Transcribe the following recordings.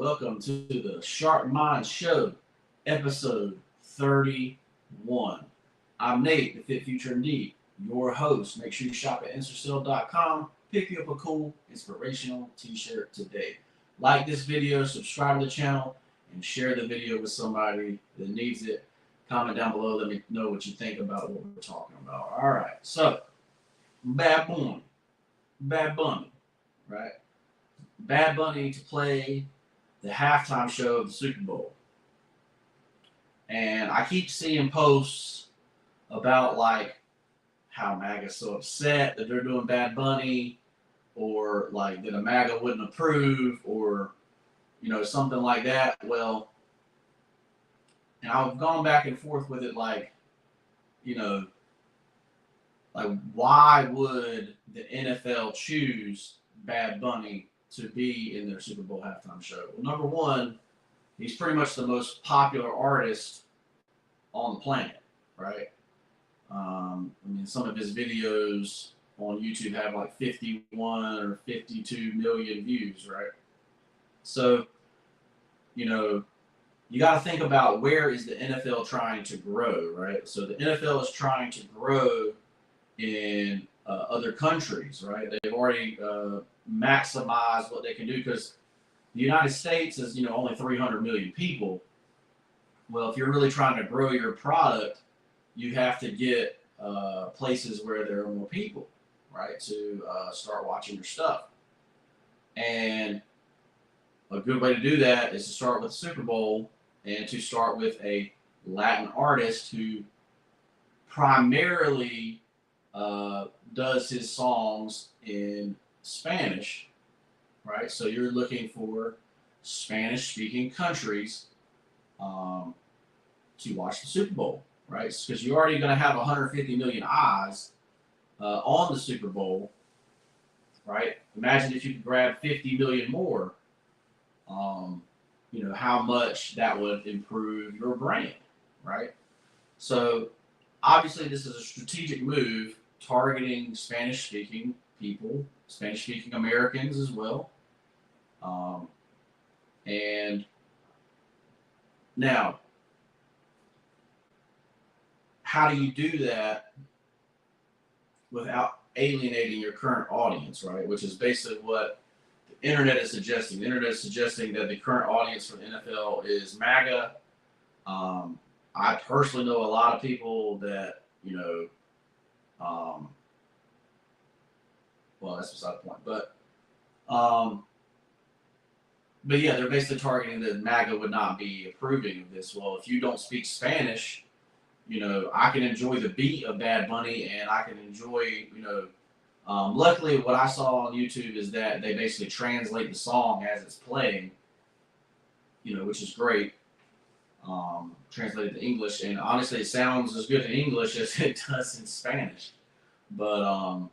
Welcome to the Sharp Mind Show, episode 31. I'm Nate, the Fit Future Indeed, your host. Make sure you shop at InstaSell.com. Pick you up a cool, inspirational t-shirt today. Like this video, subscribe to the channel, and share the video with somebody that needs it. Comment down below. Let me know what you think about what we're talking about. All right. So, Bad Bunny, right? Bad Bunny to play the halftime show of the Super Bowl. And I keep seeing posts about like how MAGA's so upset that they're doing Bad Bunny, or like that a MAGA wouldn't approve, or something like that. Well, and I've gone back and forth with it, like why would the NFL choose Bad Bunny to be in their Super Bowl halftime show? Well, number one, he's pretty much the most popular artist on the planet, right? Some of his videos on YouTube have like 51 or 52 million views, right? So, you got to think about, where is the NFL trying to grow, right? So the NFL is trying to grow in other countries, right? They've already maximized what they can do, because the United States is, only 300 million people. Well, if you're really trying to grow your product, you have to get places where there are more people, right, to start watching your stuff. And a good way to do that is to start with the Super Bowl, and to start with a Latin artist who primarily does his songs in Spanish, right? So you're looking for Spanish-speaking countries to watch the Super Bowl, right? Because you're already going to have 150 million eyes on the Super Bowl, right? Imagine if you could grab 50 million more. How much that would improve your brand, right? So obviously this is a strategic move, targeting Spanish-speaking people, Spanish-speaking Americans as well. And now, how do you do that without alienating your current audience, right? Which is basically what the internet is suggesting. The internet is suggesting that the current audience for the NFL is MAGA. I personally know a lot of people that, well, that's beside the point. But yeah, they're basically targeting that MAGA would not be approving of this. Well, if you don't speak Spanish, I can enjoy the beat of Bad Bunny, and I can enjoy, luckily what I saw on YouTube is that they basically translate the song as it's playing, which is great. Translated to English, and honestly, it sounds as good in English as it does in Spanish. But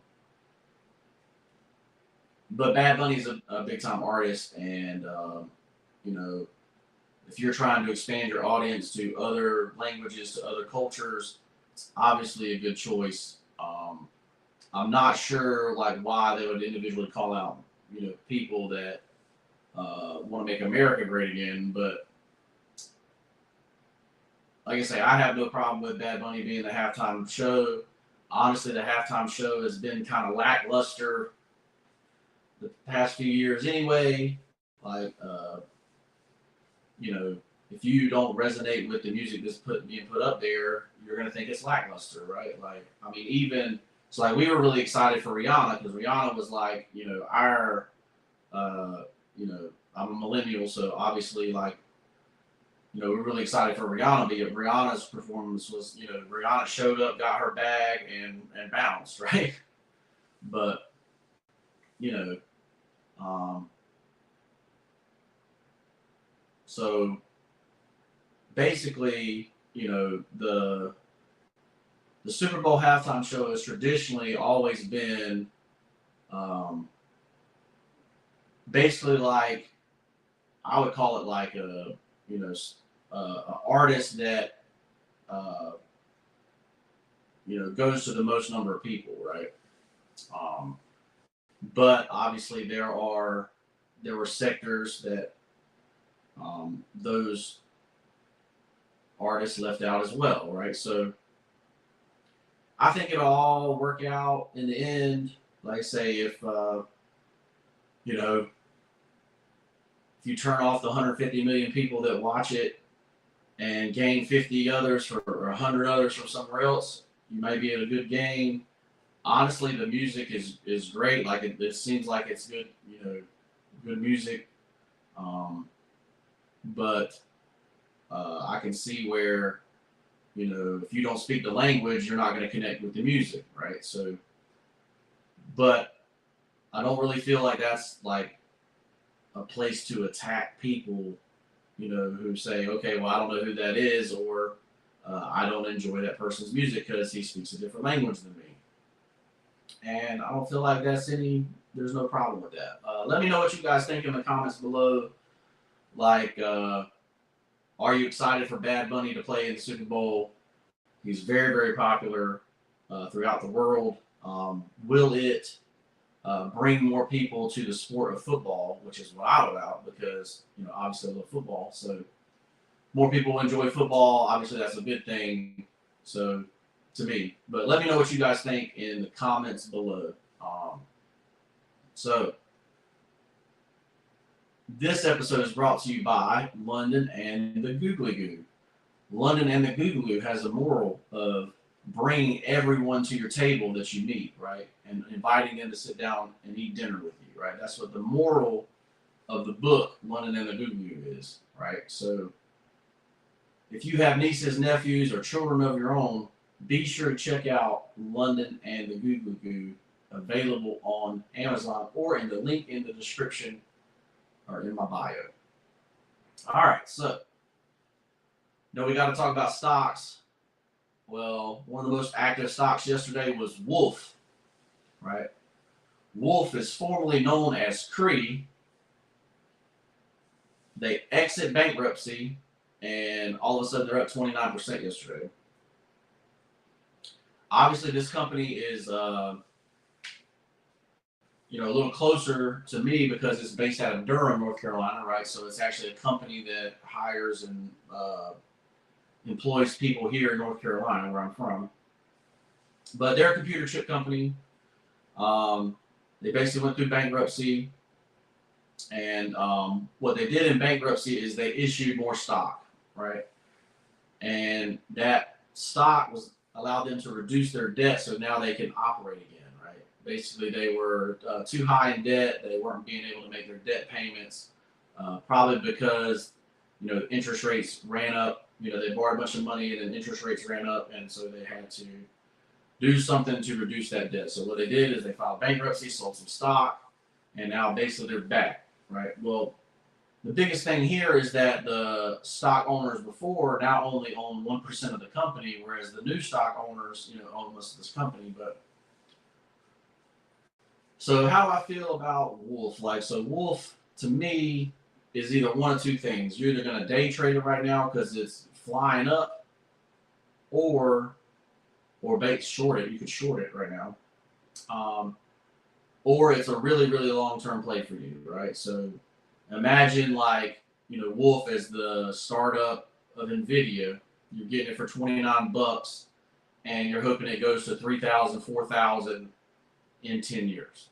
Bad Bunny's a big time artist, and if you're trying to expand your audience to other languages, to other cultures, it's obviously a good choice. I'm not sure why they would individually call out people that want to make America great again, but like I say, I have no problem with Bad Bunny being the halftime show. Honestly, the halftime show has been kind of lackluster the past few years anyway. If you don't resonate with the music that's being put up there, you're going to think it's lackluster, right? We were really excited for Rihanna, because Rihanna was I'm a millennial, so obviously we're really excited for Rihanna. But Rihanna's performance was, Rihanna showed up, got her bag, and bounced, right? But, so basically, the Super Bowl halftime show has traditionally always been basically I would call it an artist that goes to the most number of people, right? But obviously there were sectors that those artists left out as well, right? So I think it'll all work out in the end. Like I say, if you know, if you turn off the 150 million people that watch it and gain 50 others or 100 others from somewhere else, you may be at a good game. Honestly, the music is great. Like it seems like it's good, good music. But I can see where, if you don't speak the language, you're not going to connect with the music, right? So, but I don't really feel like that's like a place to attack people, who say, okay, well, I don't know who that is, or I don't enjoy that person's music because he speaks a different language than me. And I don't feel like there's no problem with that. Let me know what you guys think in the comments below. Like, are you excited for Bad Bunny to play in the Super Bowl? He's very, very popular throughout the world. Will it bring more people to the sport of football, which is what I'm about, because obviously I love football. So more people enjoy football. Obviously, that's a good thing. So to me, but let me know what you guys think in the comments below. So this episode is brought to you by London and the Googly Goo. London and the Googly Goo has a moral of bringing everyone to your table that you meet, right? And inviting them to sit down and eat dinner with you, right? That's what the moral of the book, London and the Googly Goo, is, right? So if you have nieces, nephews, or children of your own, be sure to check out London and the Googly Goo, available on Amazon or in the link in the description or in my bio. All right, so now we got to talk about stocks. Well, one of the most active stocks yesterday was Wolf, right? Wolf is formerly known as Cree. They exit bankruptcy, and all of a sudden they're up 29% yesterday. Obviously, this company is a little closer to me because it's based out of Durham, North Carolina, right? So it's actually a company that hires and employs people here in North Carolina, where I'm from. But they're a computer chip company. They basically went through bankruptcy, and what they did in bankruptcy is they issued more stock, right? And that stock allowed them to reduce their debt, so now they can operate again, right? Basically, they were too high in debt. They weren't being able to make their debt payments, probably because interest rates ran up. They borrowed a bunch of money, and then interest rates ran up, and so they had to do something to reduce that debt. So what they did is they filed bankruptcy, sold some stock, and now basically they're back, right? Well, the biggest thing here is that the stock owners before now only own 1% of the company, whereas the new stock owners, own most of this company. But so how do I feel about Wolf? So Wolf, to me, is either one of two things. You're either going to day trade it right now because it's flying up, or short it. You could short it right now. Or it's a really, really long-term play for you, right? So imagine Wolf as the startup of NVIDIA. You're getting it for $29, and you're hoping it goes to 3,000, 4,000 in 10 years,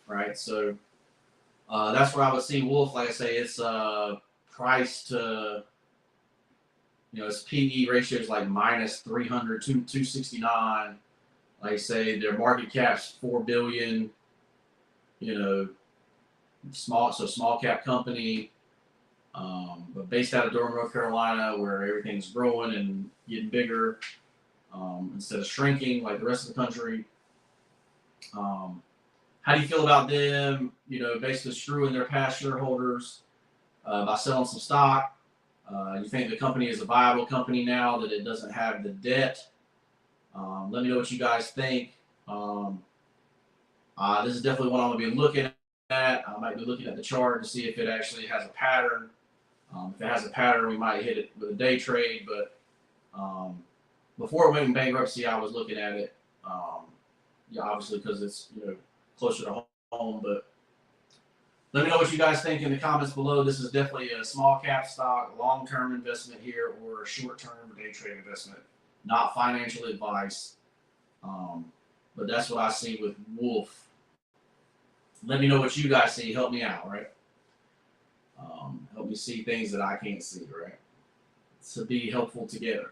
right? So that's where I would see Wolf. Like I say, it's priced to, its PE ratio is like minus 300, 269. Like I say, their market cap's $4 billion. Small cap company, but based out of Durham, North Carolina, where everything's growing and getting bigger instead of shrinking like the rest of the country. How do you feel about them? Basically screwing their past shareholders by selling some stock. You think the company is a viable company now that it doesn't have the debt? Let me know what you guys think. This is definitely one I'm going to be looking at. I might be looking at the chart to see if it actually has a pattern. If it has a pattern, we might hit it with a day trade. But before it went in bankruptcy, I was looking at it. Obviously because it's closer to home. But Let me know what you guys think in the comments below. This is definitely a small cap stock, long-term investment here, or a short-term day trade investment. Not financial advice. But that's what I see with Wolf. Let me know what you guys see. Help me out, right? Help me see things that I can't see, right? To be helpful together.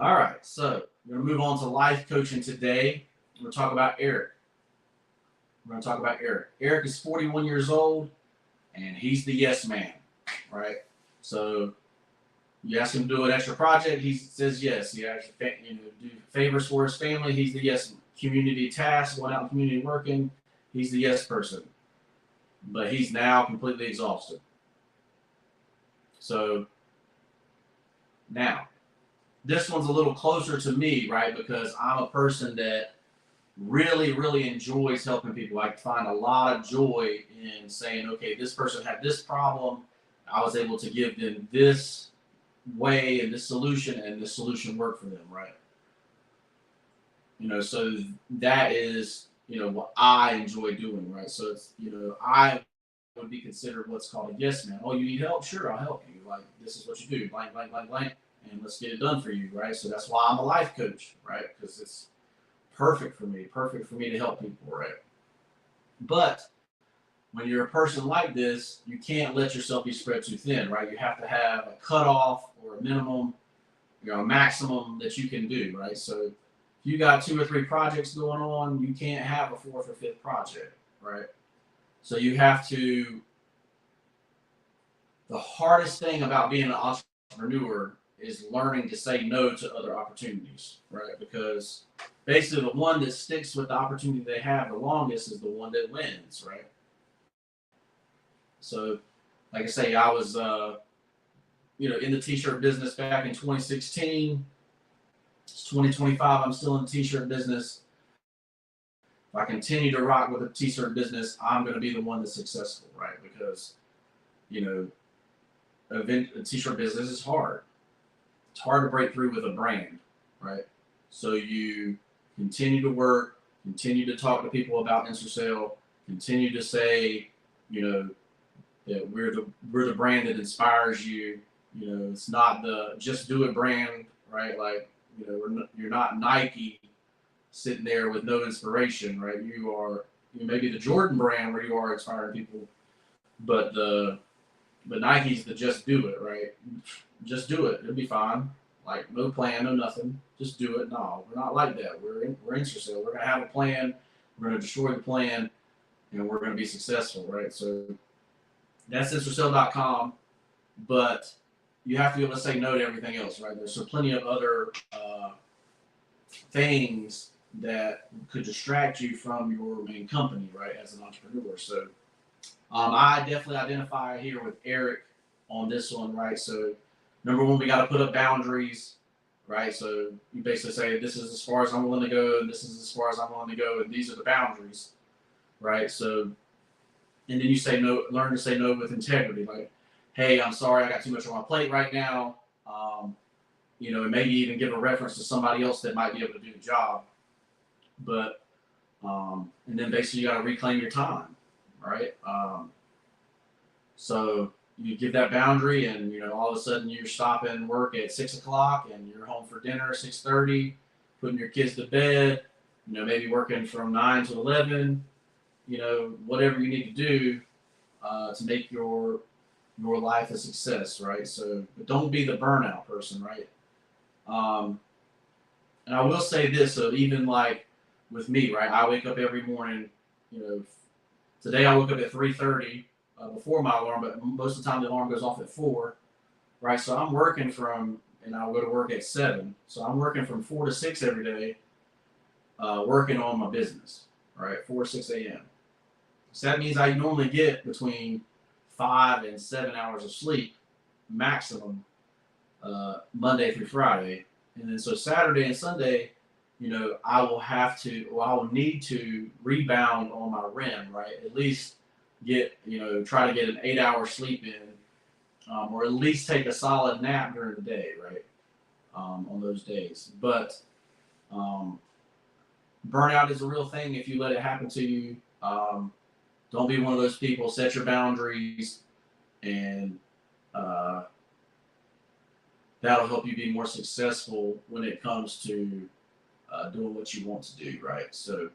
All right, so we're going to move on to life coaching today. We're going to talk about Eric. Eric is 41 years old, and he's the yes man, right? So you ask him to do an extra project, he says yes. You ask him to do favors for his family, he's the yes. Community tasks, going out in community working, he's the yes person. But he's now completely exhausted. So now, this one's a little closer to me, right? Because I'm a person that really, really enjoys helping people. I find a lot of joy in saying, okay, this person had this problem. I was able to give them this way and this solution, and this solution worked for them, right? So that is, what I enjoy doing, right? So it's, I would be considered what's called a yes man. Oh, you need help? Sure, I'll help you. Like, this is what you do, blank, blank, blank, blank, and let's get it done for you, right? So that's why I'm a life coach, right? Because it's perfect for me to help people, right? But when you're a person like this, you can't let yourself be spread too thin, right? You have to have a cutoff or a minimum, a maximum that you can do, right? So if you got 2 or 3 projects going on, you can't have a 4th or 5th project, right? So you have to. The hardest thing about being an entrepreneur is learning to say no to other opportunities, right? Because basically the one that sticks with the opportunity they have the longest is the one that wins, right? So, like I say, I was, in the t-shirt business back in 2016. It's 2025. I'm still in the t-shirt business. If I continue to rock with the t-shirt business, I'm going to be the one that's successful, right? Because, a t-shirt business is hard. It's hard to break through with a brand, right? So you continue to work, continue to talk to people about InstaSale, continue to say, that we're the brand that inspires you. It's not the just do it brand, right? Like, you're not Nike sitting there with no inspiration, right? You may be the Jordan brand where you are inspiring people, but Nike's the just do it, right? Just do it. It'll be fine. Like, no plan, no nothing. Just do it. No, we're not like that. We're InstaSale. We're going to have a plan. We're going to destroy the plan, and we're going to be successful, right? So that's InstaSale.com, but you have to be able to say no to everything else, right? There's so plenty of other things that could distract you from your main company, right, as an entrepreneur. So I definitely identify here with Eric on this one, right? So number one, we got to put up boundaries, right? So you basically say, this is as far as I'm willing to go, and this is as far as I'm willing to go, and these are the boundaries, right? So, and then you say no, learn to say no with integrity, like, hey, I'm sorry, I got too much on my plate right now. And maybe even give a reference to somebody else that might be able to do the job. But, and then basically you got to reclaim your time, right? So you give that boundary, and all of a sudden you're stopping work at 6 o'clock and you're home for dinner at 6:30, putting your kids to bed, maybe working from 9 to 11, whatever you need to do to make your life a success, right? So, but don't be the burnout person, right? And I will say this, so even like with me, right, I wake up every morning, today I woke up at 3:30 before my alarm, but most of the time the alarm goes off at 4, right? So I'm working and I'll go to work at 7. So I'm working from 4 to 6 every day, working on my business, right? 4 to 6 a.m. So that means I normally get between 5 and 7 hours of sleep maximum, Monday through Friday. And then so Saturday and Sunday, I will need to rebound on my REM, right? At least try to get an 8-hour sleep in, or at least take a solid nap during the day, right? On those days. But burnout is a real thing if you let it happen to you. Don't be one of those people. Set your boundaries, and that'll help you be more successful when it comes to doing what you want to do, right? So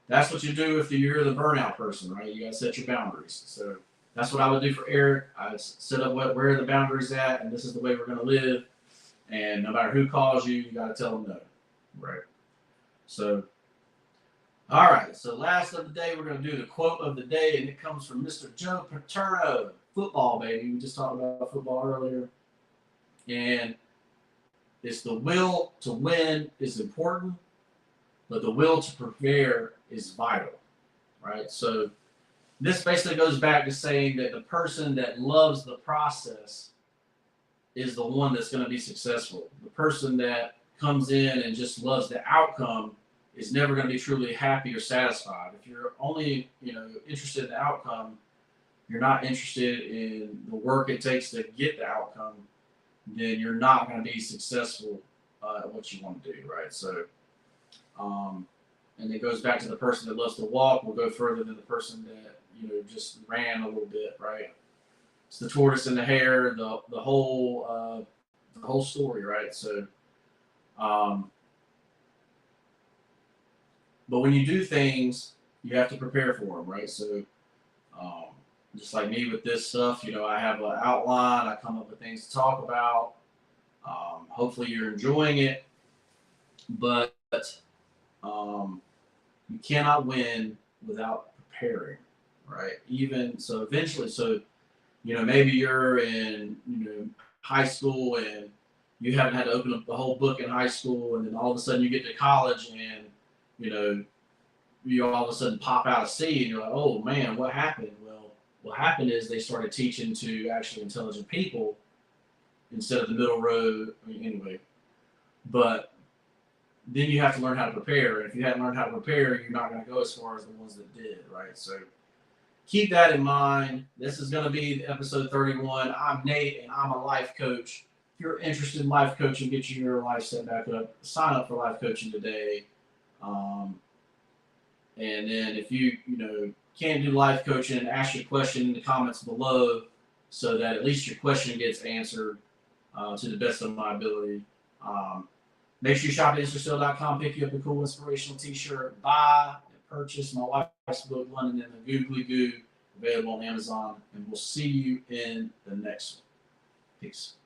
that's what you do if you're the burnout person, right? You got to set your boundaries. So that's what I would do for Eric. I set up where the boundaries at, and this is the way we're going to live. And no matter who calls you, you got to tell them no, right? So, all right. So last of the day, we're going to do the quote of the day, and it comes from Mr. Joe Paterno. Football, baby. We just talked about football earlier, and it's the will to win is important, but the will to prepare is vital, right? So this basically goes back to saying that the person that loves the process is the one that's going to be successful. The person that comes in and just loves the outcome is never going to be truly happy or satisfied. If you're only, interested in the outcome, you're not interested in the work it takes to get the outcome, then you're not going to be successful at what you want to do, right? So, and it goes back to the person that loves to walk will go further than the person that just ran a little bit, right? It's the tortoise and the hare, the whole story, right? So, but when you do things, you have to prepare for them, right? So, just like me with this stuff, I have an outline. I come up with things to talk about. Hopefully, you're enjoying it, but you cannot win without preparing, right? Even so, eventually, maybe you're in high school and you haven't had to open up the whole book in high school, and then all of a sudden you get to college and you all of a sudden pop out of C and you're like, oh man, what happened? Well, what happened is they started teaching to actually intelligent people instead of the middle road. Anyway, but then you have to learn how to prepare. And if you hadn't learned how to prepare, you're not going to go as far as the ones that did, right? So keep that in mind. This is going to be episode 31. I'm Nate, and I'm a life coach. If you're interested in life coaching, get your life set back up, sign up for life coaching today. And then if you can't do life coaching, ask your question in the comments below so that at least your question gets answered to the best of my ability. Make sure you shop at InstaSale.com, pick you up a cool inspirational t-shirt, buy and purchase my wife's book, London and the Googly Goo, available on Amazon. And we'll see you in the next one. Peace.